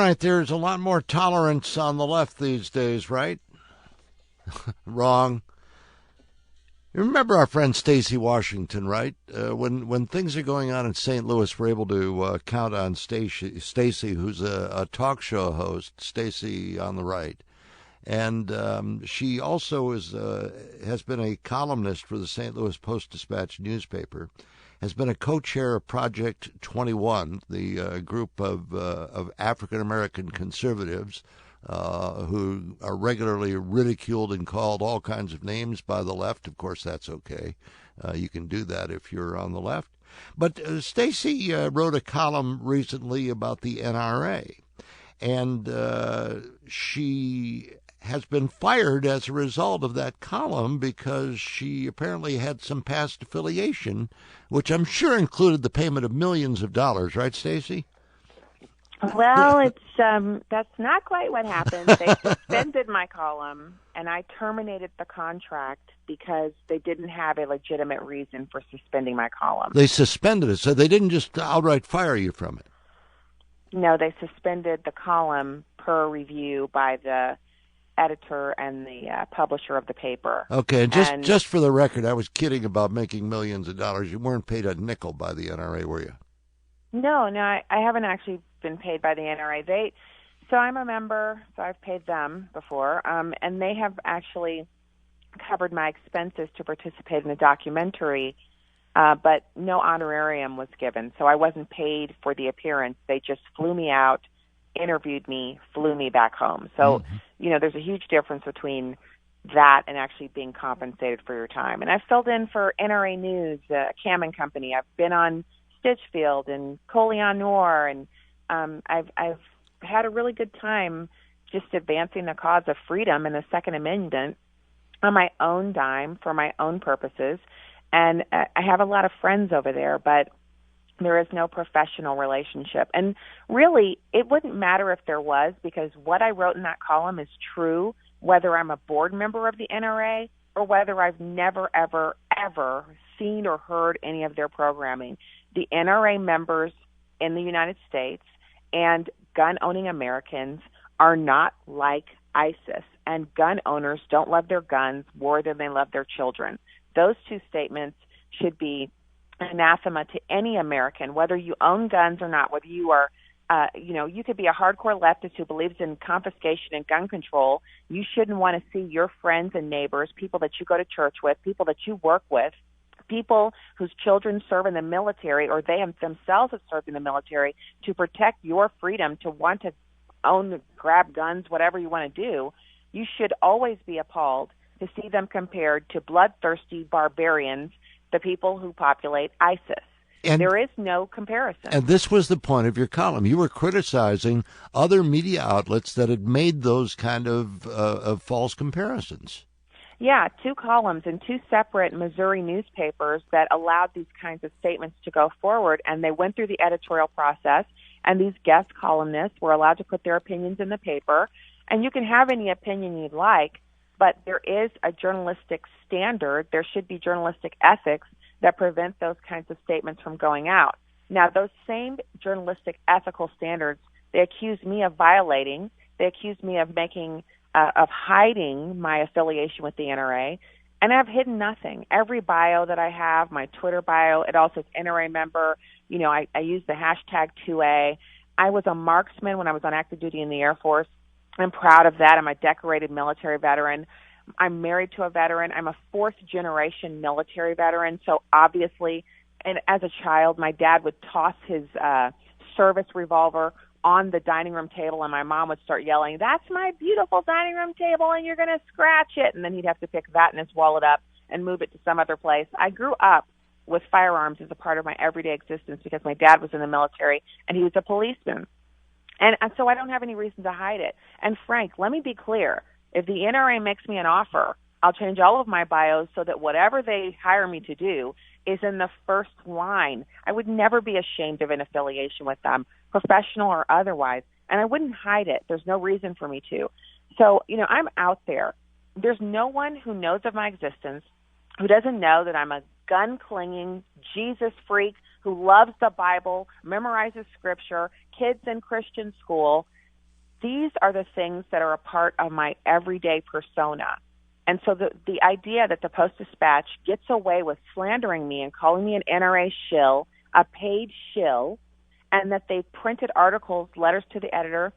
right, there's a lot more tolerance on the left these days, right? Wrong. You remember our friend Stacy Washington, right? When things are going on in St. Louis, we're able to count on Stacy, who's a talk show host, Stacy on the right. And she also has been a columnist for the St. Louis Post-Dispatch newspaper, has been a co-chair of Project 21, the group of African-American conservatives who are regularly ridiculed and called all kinds of names by the left. Of course, that's okay. You can do that if you're on the left. But Stacy wrote a column recently about the NRA, and she has been fired as a result of that column because she apparently had some past affiliation, which I'm sure included the payment of millions of dollars, right, Stacy? Well, that's not quite what happened. They suspended my column, and I terminated the contract because they didn't have a legitimate reason for suspending my column. They suspended it, so they didn't just outright fire you from it. No, they suspended the column per review by the editor and the publisher of the paper. Okay, and just for the record, I was kidding about making millions of dollars. You weren't paid a nickel by the NRA, were you? No, I haven't actually been paid by the NRA. So I'm a member, so I've paid them before, and they have actually covered my expenses to participate in a documentary, but no honorarium was given, so I wasn't paid for the appearance. They just flew me out, interviewed me, flew me back home. So, there's a huge difference between that and actually being compensated for your time. And I've filled in for NRA News, Cam and Company. I've been on Stitchfield and Coleon Noir, and I've had a really good time just advancing the cause of freedom and the Second Amendment on my own dime for my own purposes. And I have a lot of friends over there, but there is no professional relationship. And really, it wouldn't matter if there was, because what I wrote in that column is true, whether I'm a board member of the NRA or whether I've never, ever, ever seen or heard any of their programming. The NRA members in the United States and gun-owning Americans are not like ISIS, and gun owners don't love their guns more than they love their children. Those two statements should be anathema to any American, whether you own guns or not, whether you are, you could be a hardcore leftist who believes in confiscation and gun control. You shouldn't want to see your friends and neighbors, people that you go to church with, people that you work with, people whose children serve in the military or they themselves have served in the military, to protect your freedom to want to own, grab guns, whatever you want to do. You should always be appalled to see them compared to bloodthirsty barbarians, the people who populate ISIS. And there is no comparison. And this was the point of your column. You were criticizing other media outlets that had made those kind of false comparisons. Yeah, 2 columns in 2 separate Missouri newspapers that allowed these kinds of statements to go forward, and they went through the editorial process, and these guest columnists were allowed to put their opinions in the paper. And you can have any opinion you'd like, but there is a journalistic standard. There should be journalistic ethics that prevent those kinds of statements from going out. Now, those same journalistic ethical standards, they accuse me of violating. They accuse me of hiding my affiliation with the NRA, and I've hidden nothing. Every bio that I have, my Twitter bio, it also says NRA member. I use the hashtag 2A. I was a marksman when I was on active duty in the Air Force. I'm proud of that. I'm a decorated military veteran. I'm married to a veteran. I'm a 4th-generation military veteran. So obviously, and as a child, my dad would toss his service revolver on the dining room table, and my mom would start yelling, "That's my beautiful dining room table, and you're going to scratch it." And then he'd have to pick that in his wallet up and move it to some other place. I grew up with firearms as a part of my everyday existence because my dad was in the military, and he was a policeman. And so I don't have any reason to hide it. And Frank, let me be clear. If the NRA makes me an offer, I'll change all of my bios so that whatever they hire me to do is in the first line. I would never be ashamed of an affiliation with them, professional or otherwise, and I wouldn't hide it. There's no reason for me to. So, I'm out there. There's no one who knows of my existence who doesn't know that I'm a gun-clinging Jesus freak who loves the Bible, memorizes Scripture, kids in Christian school, these are the things that are a part of my everyday persona. And so the idea that the Post-Dispatch gets away with slandering me and calling me an NRA shill, a paid shill, and that they printed articles, letters to the editor,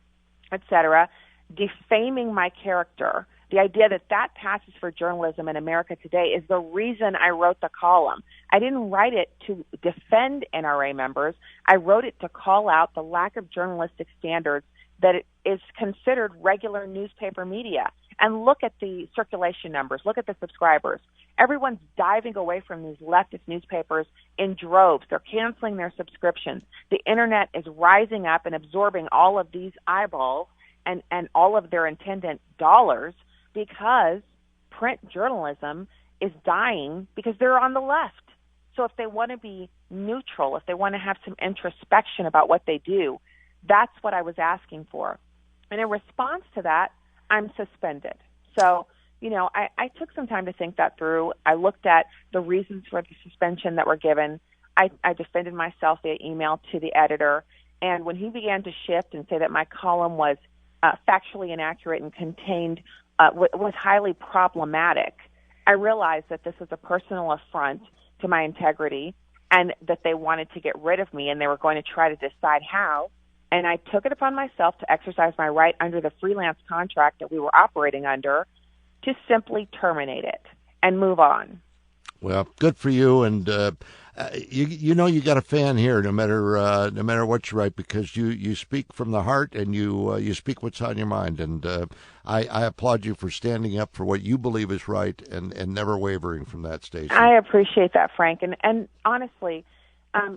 etc., defaming my character, the idea that that passes for journalism in America today is the reason I wrote the column. I didn't write it to defend NRA members. I wrote it to call out the lack of journalistic standards that it is considered regular newspaper media. And look at the circulation numbers. Look at the subscribers. Everyone's diving away from these leftist newspapers in droves. They're canceling their subscriptions. The Internet is rising up and absorbing all of these eyeballs and all of their attendant dollars because print journalism is dying because they're on the left. So if they want to be neutral, if they want to have some introspection about what they do, that's what I was asking for. And in response to that, I'm suspended. So, I took some time to think that through. I looked at the reasons for the suspension that were given. I defended myself via email to the editor. And when he began to shift and say that my column was factually inaccurate and contained, was highly problematic, I realized that this was a personal affront to my integrity and that they wanted to get rid of me and they were going to try to decide how. And I took it upon myself to exercise my right under the freelance contract that we were operating under to simply terminate it and move on. Well, good for you, and you got a fan here, no matter what you write, because you speak from the heart and you speak what's on your mind, and I applaud you for standing up for what you believe is right and never wavering from that, Stacy. I appreciate that, Frank, and honestly,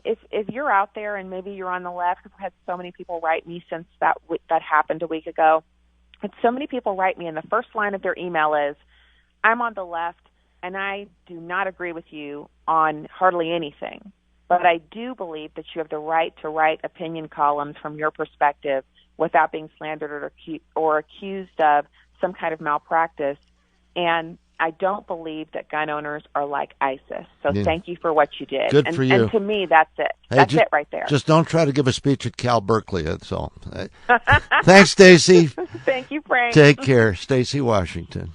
if you're out there and maybe you're on the left, I've had so many people write me since that happened a week ago. But so many people write me, and the first line of their email is, "I'm on the left, and I do not agree with you on hardly anything. But I do believe that you have the right to write opinion columns from your perspective without being slandered or accused of some kind of malpractice. And I don't believe that gun owners are like ISIS. So Thank you for what you did." Good for you. And to me, that's it. Hey, that's it right there. Just don't try to give a speech at Cal Berkeley. That's all. Thanks, Stacy. Thank you, Frank. Take care. Stacy Washington.